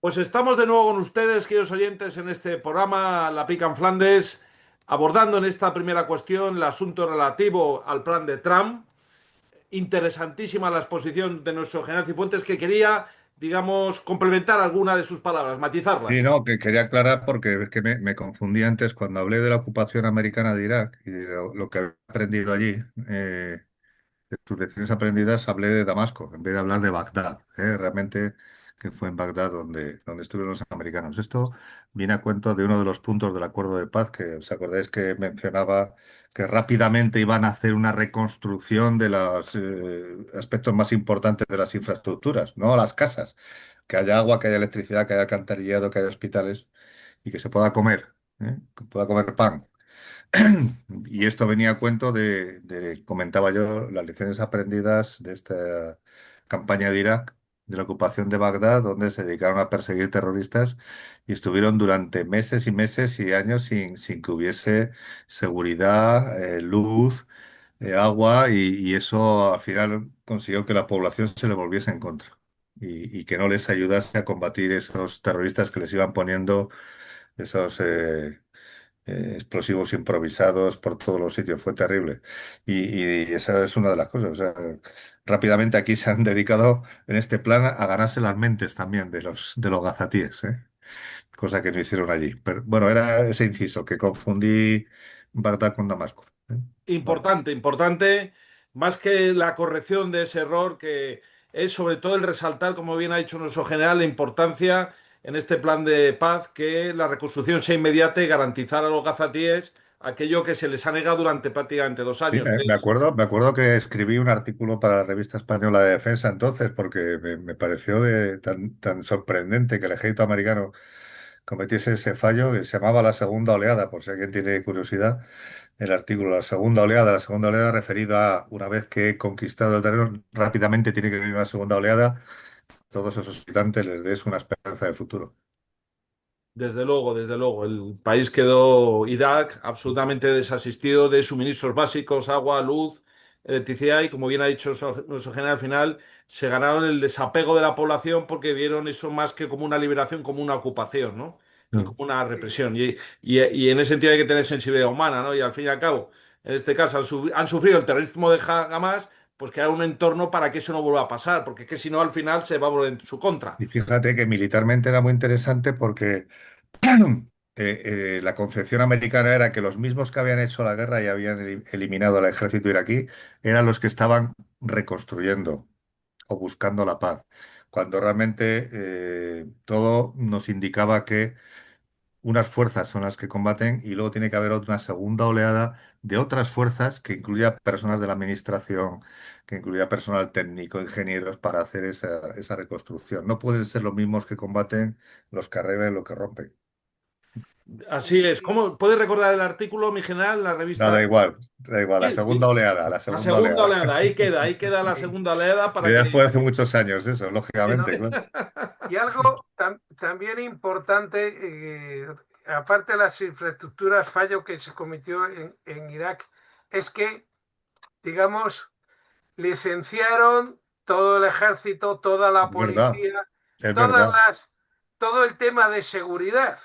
Pues estamos de nuevo con ustedes, queridos oyentes, en este programa La Pica en Flandes, abordando en esta primera cuestión el asunto relativo al plan de Trump. Interesantísima la exposición de nuestro general Cifuentes, que quería, digamos, complementar alguna de sus palabras, Sí, matizarlas. no, que quería aclarar porque es que me confundí antes cuando hablé de la ocupación americana de Irak y de lo que he aprendido allí, de sus lecciones aprendidas, hablé de Damasco en vez de hablar de Bagdad, realmente que fue en Bagdad donde estuvieron los americanos. Esto viene a cuento de uno de los puntos del acuerdo de paz que os acordáis que mencionaba que rápidamente iban a hacer una reconstrucción de los aspectos más importantes de las infraestructuras, no las casas, que haya agua, que haya electricidad, que haya alcantarillado, que haya hospitales y que se pueda comer, que pueda comer pan. Y esto venía a cuento comentaba yo, las lecciones aprendidas de esta campaña de Irak, de la ocupación de Bagdad, donde se dedicaron a perseguir terroristas y estuvieron durante meses y meses y años sin que hubiese seguridad, luz, agua, y eso al final consiguió que la población se le volviese en contra y que no les ayudase a combatir esos terroristas que les iban poniendo esos explosivos improvisados por todos los sitios. Fue terrible. Y esa es una de las cosas. O sea, rápidamente aquí se han dedicado en este plan a ganarse las mentes también de los gazatíes, ¿eh? Cosa que no hicieron allí. Pero bueno, era ese inciso, que confundí Bagdad con Damasco, ¿eh? Vale. Importante, importante, más que la corrección de ese error, que es sobre todo el resaltar, como bien ha dicho nuestro general, la importancia en este plan de paz que la reconstrucción sea inmediata y garantizar a los gazatíes aquello que se les ha negado durante prácticamente dos Sí, años, que me es acuerdo, me acuerdo que escribí un artículo para la revista española de defensa entonces, porque me pareció tan sorprendente que el ejército americano cometiese ese fallo, que se llamaba la segunda oleada, por si alguien tiene curiosidad, el artículo, la segunda oleada referida a una vez que he conquistado el terreno, rápidamente tiene que venir una segunda oleada, todos esos habitantes les des una esperanza de futuro. desde luego, el país quedó, Irak, absolutamente desasistido de suministros básicos, agua, luz, electricidad y, como bien ha dicho nuestro general al final, se ganaron el desapego de la población porque vieron eso más que como una liberación, como una ocupación, ¿no? Y Mm. como una represión. Y en ese sentido hay que tener sensibilidad humana, ¿no? Y al fin y al cabo, en este caso han sufrido el terrorismo de Hamas, pues crear un entorno para que eso no vuelva a pasar, porque es que si no, al final se va a volver en su contra. Y fíjate que militarmente era muy interesante porque la concepción americana era que los mismos que habían hecho la guerra y habían eliminado al ejército iraquí eran los que estaban reconstruyendo o buscando la paz, cuando realmente todo nos indicaba que unas fuerzas son las que combaten y luego tiene que haber una segunda oleada de otras fuerzas que incluya personas de la administración, que incluya personal técnico, ingenieros, para hacer esa reconstrucción. No pueden ser los mismos que combaten los que arreglan lo que rompen. Así es. ¿Cómo puedes recordar el artículo, mi general, la No, revista? da igual, la Sí, segunda oleada, la la segunda segunda oleada. oleada, ahí queda la segunda oleada para Que que... ya fue hace muchos años eso, lógicamente, ¿no? claro. Y algo también importante, aparte de las infraestructuras, fallo que se cometió en Irak, es que, digamos, licenciaron todo el ejército, toda la Es verdad, policía, es todas verdad, todo el tema de seguridad.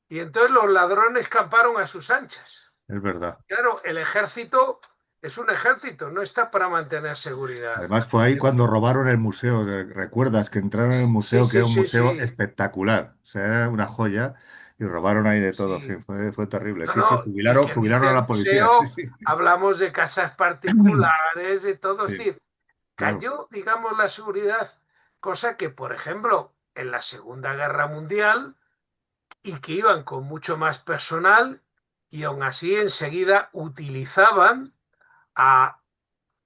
Y entonces los ladrones camparon a sus anchas. es verdad. Claro, el ejército es un ejército, no está para mantener seguridad. Además fue ahí cuando robaron el museo. ¿Recuerdas que entraron en el Sí, museo, que sí, era un sí, museo sí. espectacular? O sea, era una joya y robaron ahí de todo. En Sí. fin, fue terrible. No, Sí, sí, no, y que jubilaron a dice la policía. Sí, museo, sí. hablamos de casas particulares, de todo. Es Sí, decir, claro. cayó, digamos, la seguridad, cosa que, por ejemplo, en la Segunda Guerra Mundial, y que iban con mucho más personal, y aún así enseguida utilizaban a,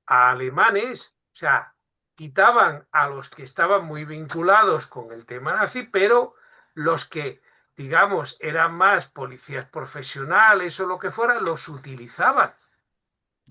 a alemanes, o sea, quitaban a los que estaban muy vinculados con el tema nazi, pero los que, digamos, eran más policías profesionales o lo que fuera, los utilizaban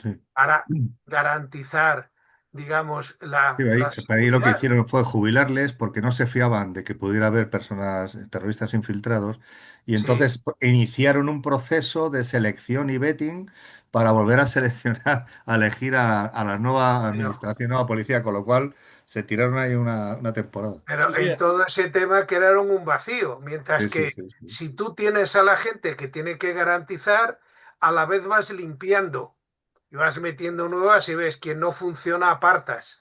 Sí. para garantizar, digamos, Sí, la ahí lo que seguridad. hicieron fue jubilarles porque no se fiaban de que pudiera haber personas terroristas infiltrados y Sí, entonces iniciaron un proceso de selección y vetting para volver a seleccionar, a elegir a la nueva pero administración, nueva policía, con lo cual se tiraron ahí una temporada. Sí, Pero sí, en todo ese tema crearon un vacío, mientras Sí, sí, que sí, sí. si tú tienes a la gente que tiene que garantizar, a la vez vas limpiando y vas metiendo nuevas y ves que no funciona, apartas.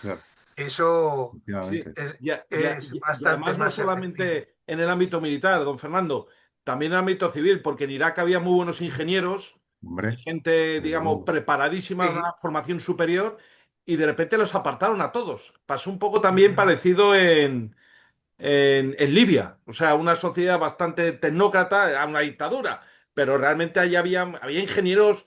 Claro, Eso sí. efectivamente. es Y bastante además no más efectivo. solamente en el ámbito militar, don Fernando, también en el ámbito civil, porque en Irak había muy buenos ingenieros y Hombre, gente, desde digamos, luego. preparadísima, Sí. una formación superior, y de repente los apartaron a todos. Pasó un poco también parecido en Libia, o sea, una sociedad bastante tecnócrata, era una dictadura, pero realmente ahí había ingenieros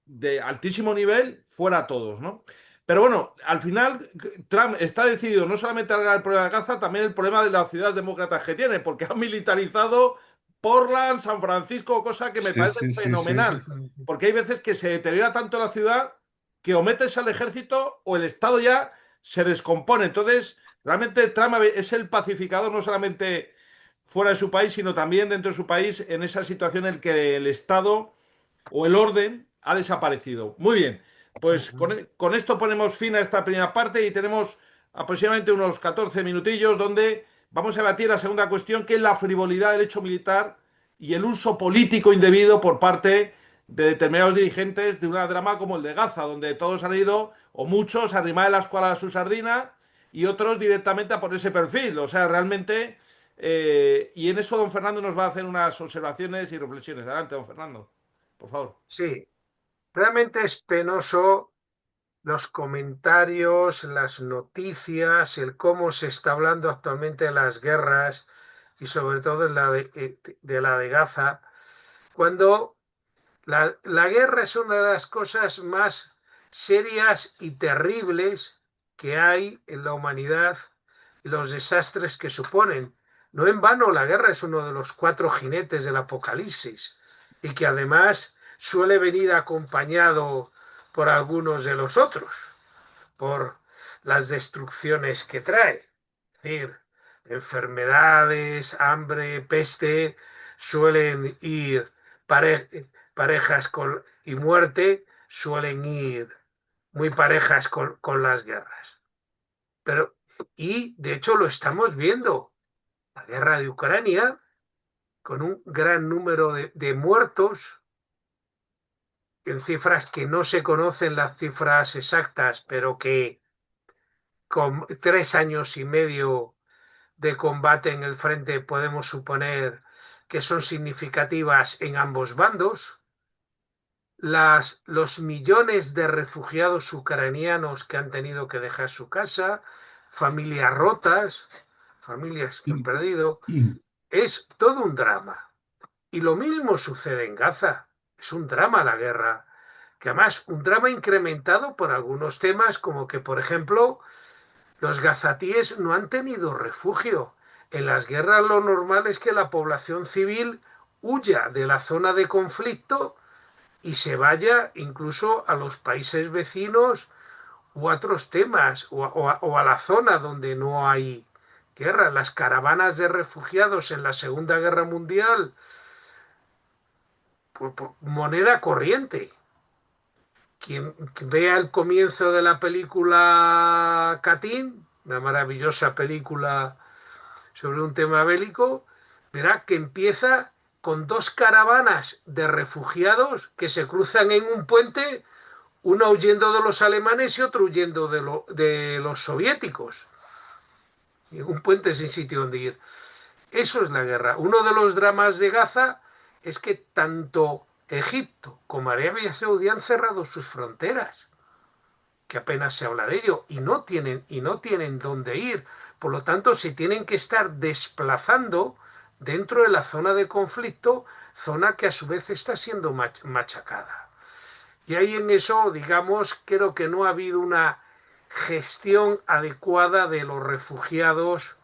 de altísimo nivel, fuera todos, ¿no? Pero bueno, al final Trump está decidido no solamente a arreglar el problema de Gaza, también el problema de las ciudades demócratas que tiene, porque ha militarizado Portland, San Francisco, cosa que me Sí, parece sí, sí, sí. fenomenal, porque hay veces que se deteriora tanto la ciudad que o metes al ejército o el Estado ya se descompone. Entonces, realmente Trump es el pacificador no solamente fuera de su país, sino también dentro de su país en esa situación en que el Estado o el orden ha desaparecido. Muy bien, pues con esto ponemos fin a esta primera parte y tenemos aproximadamente unos 14 minutillos donde vamos a debatir la segunda cuestión, que es la frivolidad del hecho militar y el uso político indebido por parte de determinados dirigentes de una drama como el de Gaza, donde todos han ido, o muchos, a arrimar la escuela a su sardina y otros directamente a por ese perfil. O sea, realmente, y en eso don Fernando nos va a hacer unas observaciones y reflexiones. Adelante, don Fernando, por favor. Sí, realmente es penoso los comentarios, las noticias, el cómo se está hablando actualmente de las guerras y sobre todo en de la de Gaza, cuando la guerra es una de las cosas más serias y terribles que hay en la humanidad y los desastres que suponen. No en vano, la guerra es uno de los cuatro jinetes del Apocalipsis y que además suele venir acompañado por algunos de los otros, por las destrucciones que trae. Es decir, enfermedades, hambre, peste, suelen ir parejas y muerte, suelen ir muy parejas con las guerras. Pero, y de hecho lo estamos viendo. La guerra de Ucrania, con un gran número de muertos, en cifras que no se conocen las cifras exactas, pero que con 3 años y medio de combate en el frente podemos suponer que son significativas en ambos bandos. Los millones de refugiados ucranianos que han tenido que dejar su casa, familias rotas, familias que han perdido, es todo un drama. Y lo mismo sucede en Gaza. Es un drama la guerra, que además un drama incrementado por algunos temas como que, por ejemplo, los gazatíes no han tenido refugio. En las guerras lo normal es que la población civil huya de la zona de conflicto y se vaya incluso a los países vecinos u a otros temas o a la zona donde no hay guerra. Las caravanas de refugiados en la Segunda Guerra Mundial, moneda corriente. Quien vea el comienzo de la película Katyn, una maravillosa película sobre un tema bélico, verá que empieza con dos caravanas de refugiados que se cruzan en un puente, uno huyendo de los alemanes y otro huyendo de los soviéticos. Y un puente sin sitio donde ir. Eso es la guerra. Uno de los dramas de Gaza es que tanto Egipto como Arabia Saudí han cerrado sus fronteras, que apenas se habla de ello, y no tienen dónde ir. Por lo tanto, se tienen que estar desplazando dentro de la zona de conflicto, zona que a su vez está siendo machacada. Y ahí en eso, digamos, creo que no ha habido una gestión adecuada de los refugiados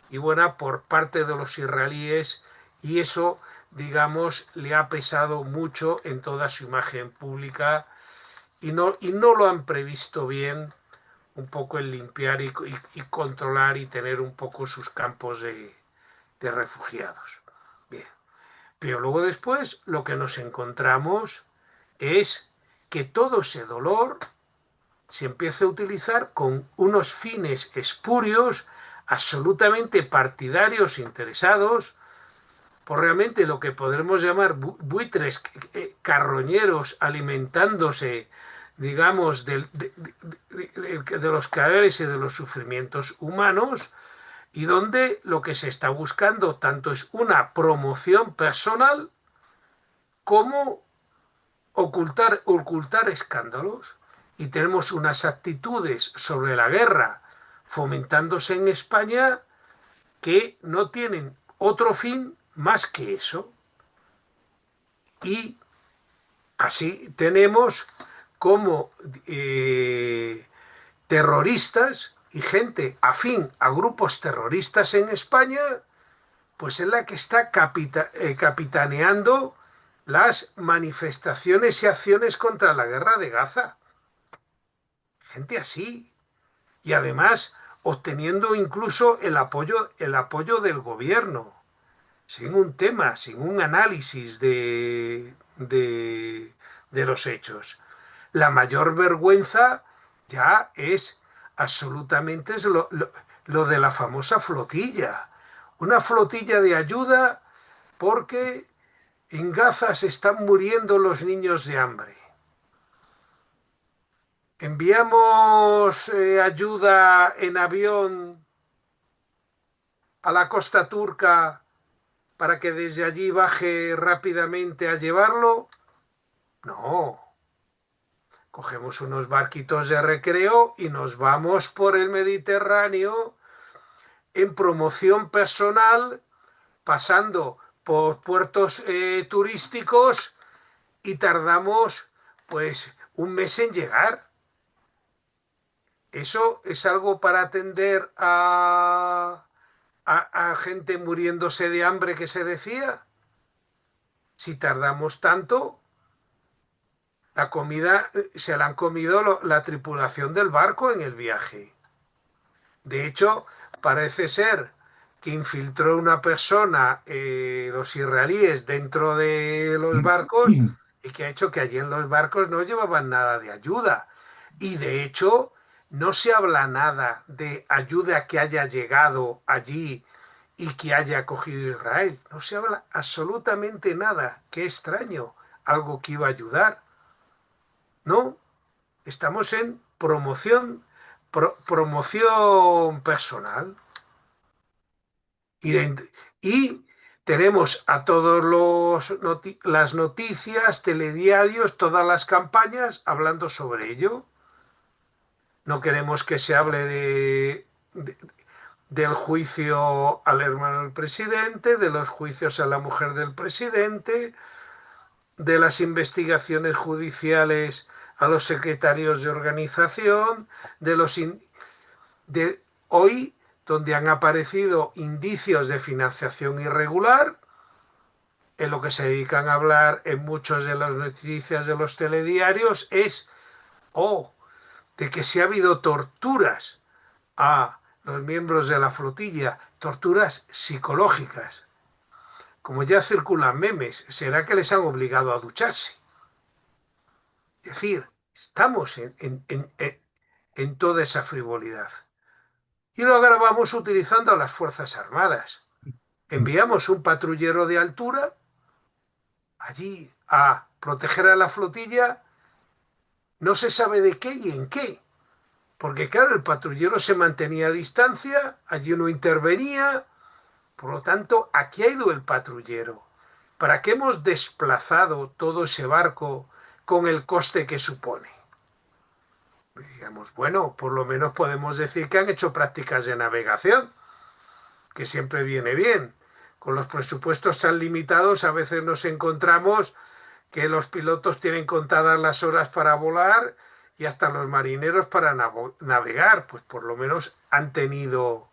y buena por parte de los israelíes, y eso, digamos, le ha pesado mucho en toda su imagen pública y no lo han previsto bien un poco el limpiar y controlar y tener un poco sus campos de refugiados. Bien. Pero luego después lo que nos encontramos es que todo ese dolor se empieza a utilizar con unos fines espurios, absolutamente partidarios, interesados, por realmente lo que podremos llamar buitres carroñeros alimentándose, digamos, de los cadáveres y de los sufrimientos humanos, y donde lo que se está buscando tanto es una promoción personal como ocultar escándalos. Y tenemos unas actitudes sobre la guerra fomentándose en España que no tienen otro fin más que eso. Y así tenemos como terroristas y gente afín a grupos terroristas en España, pues es la que está capitaneando las manifestaciones y acciones contra la guerra de Gaza. Gente así. Y además obteniendo incluso el apoyo del gobierno, sin un tema, sin un análisis de los hechos. La mayor vergüenza ya es absolutamente es lo de la famosa flotilla. Una flotilla de ayuda porque en Gaza se están muriendo los niños de hambre. Enviamos ayuda en avión a la costa turca para que desde allí baje rápidamente a llevarlo. No, cogemos unos barquitos de recreo y nos vamos por el Mediterráneo en promoción personal, pasando por puertos turísticos, y tardamos pues un mes en llegar. Eso es algo para atender a gente muriéndose de hambre que se decía. Si tardamos tanto, la comida se la han comido la tripulación del barco en el viaje. De hecho, parece ser que infiltró una persona, los israelíes, dentro de los barcos, y que ha hecho que allí en los barcos no llevaban nada de ayuda. Y de hecho, no se habla nada de ayuda que haya llegado allí y que haya cogido Israel. No se habla absolutamente nada. Qué extraño, algo que iba a ayudar. No, estamos en promoción personal. Y tenemos a todos las noticias, telediarios, todas las campañas hablando sobre ello. No queremos que se hable del juicio al hermano del presidente, de los juicios a la mujer del presidente, de las investigaciones judiciales a los secretarios de organización, de hoy, donde han aparecido indicios de financiación irregular, en lo que se dedican a hablar en muchas de las noticias de los telediarios es de que si ha habido torturas a los miembros de la flotilla, torturas psicológicas. Como ya circulan memes, ¿será que les han obligado a ducharse? Es decir, estamos en toda esa frivolidad. Y lo agravamos utilizando a las Fuerzas Armadas. Enviamos un patrullero de altura allí a proteger a la flotilla, no se sabe de qué y en qué. Porque claro, el patrullero se mantenía a distancia, allí no intervenía. Por lo tanto, aquí ha ido el patrullero. ¿Para qué hemos desplazado todo ese barco con el coste que supone? Y digamos, bueno, por lo menos podemos decir que han hecho prácticas de navegación, que siempre viene bien. Con los presupuestos tan limitados, a veces nos encontramos que los pilotos tienen contadas las horas para volar y hasta los marineros para navegar. Pues por lo menos han tenido,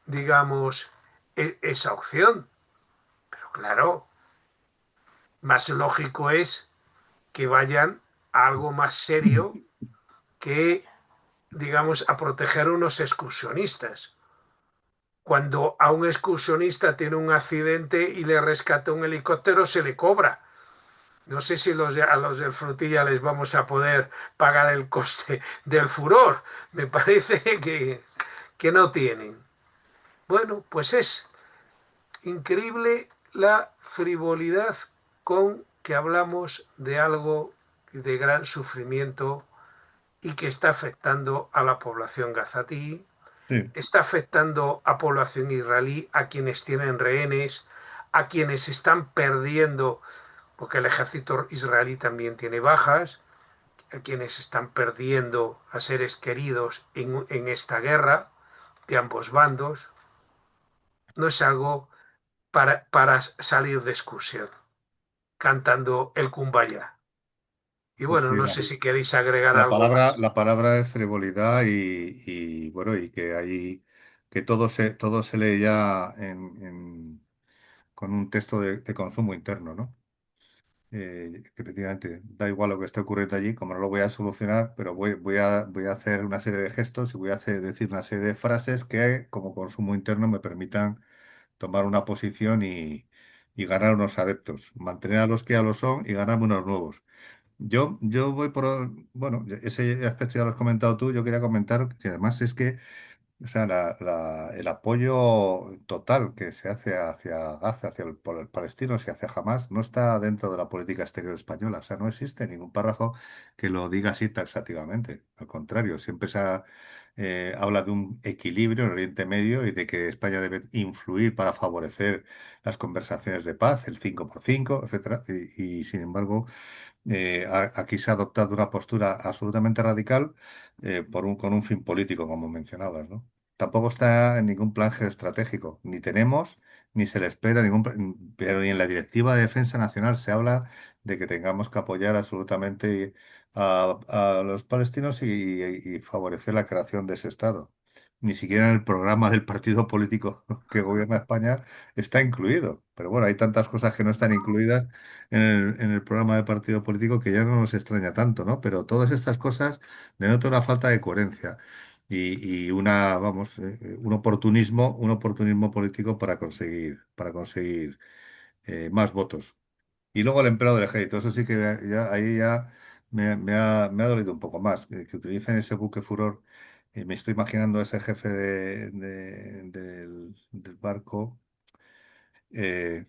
digamos, esa opción. Pero claro, más lógico es que vayan a algo más serio que, digamos, a proteger a unos excursionistas. Cuando a un excursionista tiene un accidente y le rescata un helicóptero, se le cobra. No sé si a los del Frutilla les vamos a poder pagar el coste del furor. Me parece que no tienen. Bueno, pues es increíble la frivolidad con que hablamos de algo de gran sufrimiento y que está afectando a la población gazatí, Sí, está afectando a población israelí, a quienes tienen rehenes, a quienes están perdiendo, porque el ejército israelí también tiene bajas, a quienes están perdiendo a seres queridos en esta guerra de ambos bandos. No es algo para salir de excursión cantando el Kumbaya. Y pues bueno, sí, no sé si queréis agregar algo más. la palabra es frivolidad bueno, y que hay, que todo se lee ya con un texto de consumo interno, ¿no? Que efectivamente da igual lo que esté ocurriendo allí, como no lo voy a solucionar, pero voy a hacer una serie de gestos y voy a decir una serie de frases que como consumo interno me permitan tomar una posición y ganar unos adeptos, mantener a los que ya lo son y ganar unos nuevos. Yo voy por, bueno, ese aspecto ya lo has comentado tú, yo quería comentar que además es que, o sea, el apoyo total que se hace hacia Gaza, hacia por los palestinos y hacia Hamas no está dentro de la política exterior española. O sea, no existe ningún párrafo que lo diga así taxativamente. Al contrario, siempre habla de un equilibrio en Oriente Medio y de que España debe influir para favorecer las conversaciones de paz, el 5x5, etcétera. Sin embargo, aquí se ha adoptado una postura absolutamente radical con un fin político, como mencionabas, ¿no? Tampoco está en ningún plan geoestratégico, ni tenemos, ni se le espera pero ni en la Directiva de Defensa Nacional se habla de que tengamos que apoyar absolutamente a los palestinos y favorecer la creación de ese Estado. Ni siquiera en el programa del partido político que gobierna España está incluido. Pero bueno, hay tantas cosas que no están incluidas en el programa de partido político que ya no nos extraña tanto, ¿no? Pero todas estas cosas denotan una falta de coherencia y vamos, un oportunismo político para conseguir más votos. Y luego el empleo del ejército, eso sí que ahí ya me ha dolido un poco más, que utilicen ese buque furor. Me estoy imaginando a ese jefe del barco. eh,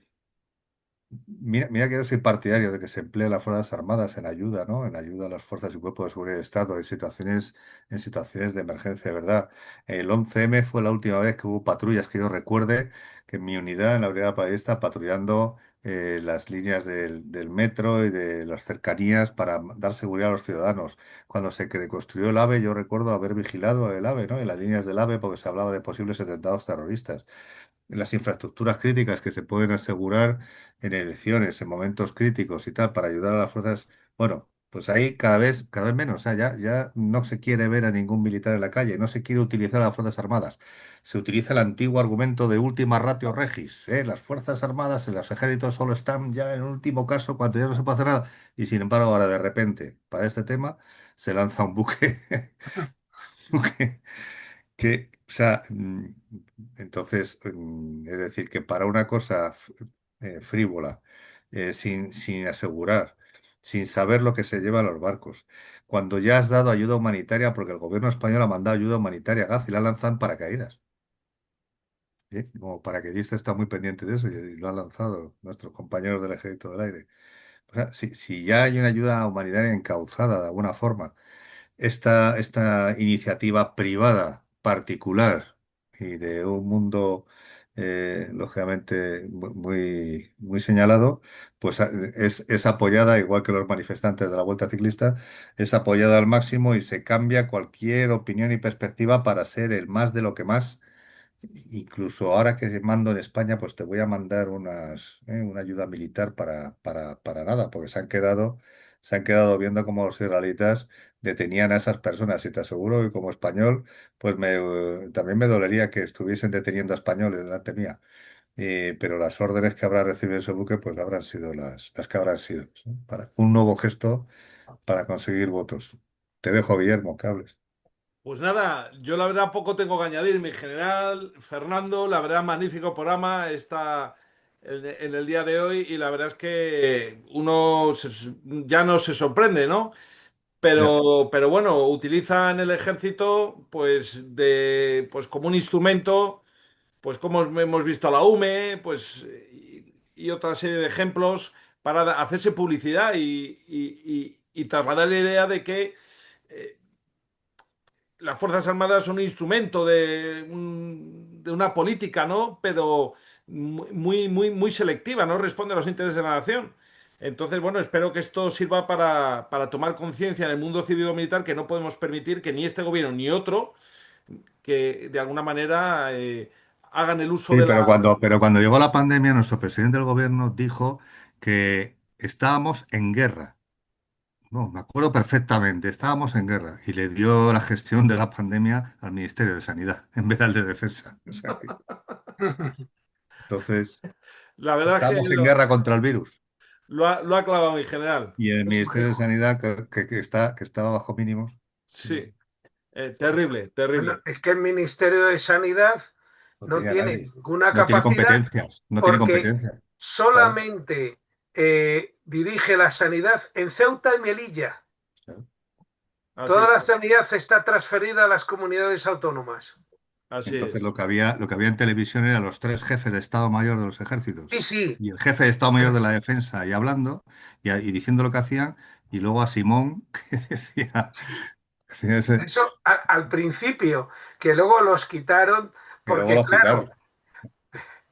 mira que yo soy partidario de que se emplee las Fuerzas Armadas en ayuda, ¿no? En ayuda a las fuerzas y cuerpos de seguridad del Estado en situaciones de emergencia, de verdad. El 11M fue la última vez que hubo patrullas que yo recuerde que en mi unidad, en la Brigada Paista, patrullando las líneas del metro y de las cercanías para dar seguridad a los ciudadanos. Cuando construyó el AVE, yo recuerdo haber vigilado el AVE, ¿no? En las líneas del AVE porque se hablaba de posibles atentados terroristas las infraestructuras críticas que se pueden asegurar en elecciones, en momentos críticos y tal, para ayudar a las fuerzas, bueno, pues ahí cada vez menos, o sea, ya no se quiere ver a ningún militar en la calle, no se quiere utilizar a las Fuerzas Armadas. Se utiliza el antiguo argumento de última ratio regis, ¿eh? Las Fuerzas Armadas en los ejércitos solo están ya en último caso cuando ya no se puede hacer nada. Y sin embargo, ahora de repente, para este tema, se lanza un buque, buque o sea, entonces, es decir, que para una cosa frívola, sin asegurar, sin saber lo que se lleva a los barcos, cuando ya has dado ayuda humanitaria, porque el gobierno español ha mandado ayuda humanitaria a Gaza y la lanzan en paracaídas. Como paracaidista está muy pendiente de eso y lo han lanzado nuestros compañeros del Ejército del Aire. O sea, si ya hay una ayuda humanitaria encauzada de alguna forma, esta iniciativa privada, particular y de un mundo, lógicamente, muy señalado, pues es apoyada, igual que los manifestantes de la Vuelta Ciclista, es apoyada al máximo y se cambia cualquier opinión y perspectiva para ser el más de lo que más. Incluso ahora que mando en España, pues te voy a mandar una ayuda militar para nada, porque se han quedado viendo cómo los israelitas detenían a esas personas. Y te aseguro que como español, pues también me dolería que estuviesen deteniendo a españoles delante mía. Pero las órdenes que habrá recibido ese buque, pues habrán sido las que habrán sido, ¿sí? Para un nuevo gesto para conseguir votos. Te dejo, Guillermo, que hables. Pues nada, yo la verdad poco tengo que añadir. Mi general, Fernando, la verdad magnífico programa. en el día de hoy y la verdad es que ya no se sorprende, ¿no? Ya. Pero bueno, utilizan el ejército pues como un instrumento, pues como hemos visto a la UME, y otra serie de ejemplos para hacerse publicidad y trasladar la idea de que las Fuerzas Armadas son un instrumento de una política, ¿no? Pero muy selectiva, no responde a los intereses de la nación. Entonces, bueno, espero que esto sirva para tomar conciencia en el mundo cívico-militar que no podemos permitir que ni este gobierno ni otro, que de alguna manera hagan el uso Sí, de la... pero cuando llegó la pandemia, nuestro presidente del gobierno dijo que estábamos en guerra. No, me acuerdo perfectamente, estábamos en guerra y le dio la gestión de la pandemia al Ministerio de Sanidad en vez al de Defensa. O sea entonces, La verdad es que estamos en guerra contra el virus lo ha clavado mi general. y el Ministerio de Sanidad que estaba bajo mínimos, Sí, terrible, Bueno, terrible. es que el Ministerio de Sanidad no no tenía tiene nadie. ninguna No tiene capacidad competencias, no tiene porque competencias. Claro, solamente dirige la sanidad en Ceuta y Melilla. claro. Así Toda la es, sanidad está transferida a las comunidades autónomas. así Entonces es. lo que había en televisión eran los tres jefes de Estado Mayor de los Sí, ejércitos sí. y el jefe de Estado Mayor de la Defensa y hablando y diciendo lo que hacían y luego a Simón que decía Eso al principio, que luego los quitaron que luego porque, lo claro, quitaron.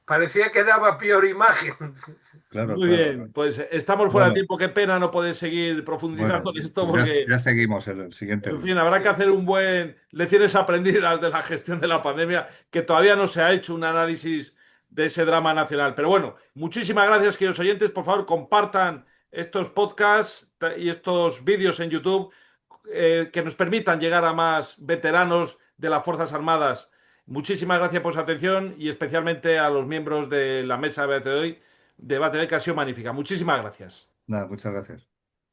parecía que daba peor imagen. Claro, Muy claro. bien, pues estamos fuera de Bueno, tiempo. Qué pena no poder seguir bueno, profundizando en esto pues porque, ya seguimos el siguiente en fin, lunes. habrá que Sí. hacer un buen lecciones aprendidas de la gestión de la pandemia, que todavía no se ha hecho un análisis de ese drama nacional. Pero bueno, muchísimas gracias, queridos oyentes. Por favor, compartan estos podcasts y estos vídeos en YouTube que nos permitan llegar a más veteranos de las Fuerzas Armadas. Muchísimas gracias por su atención y especialmente a los miembros de la mesa de debate de hoy, que ha sido magnífica. Muchísimas gracias. Nada, muchas gracias.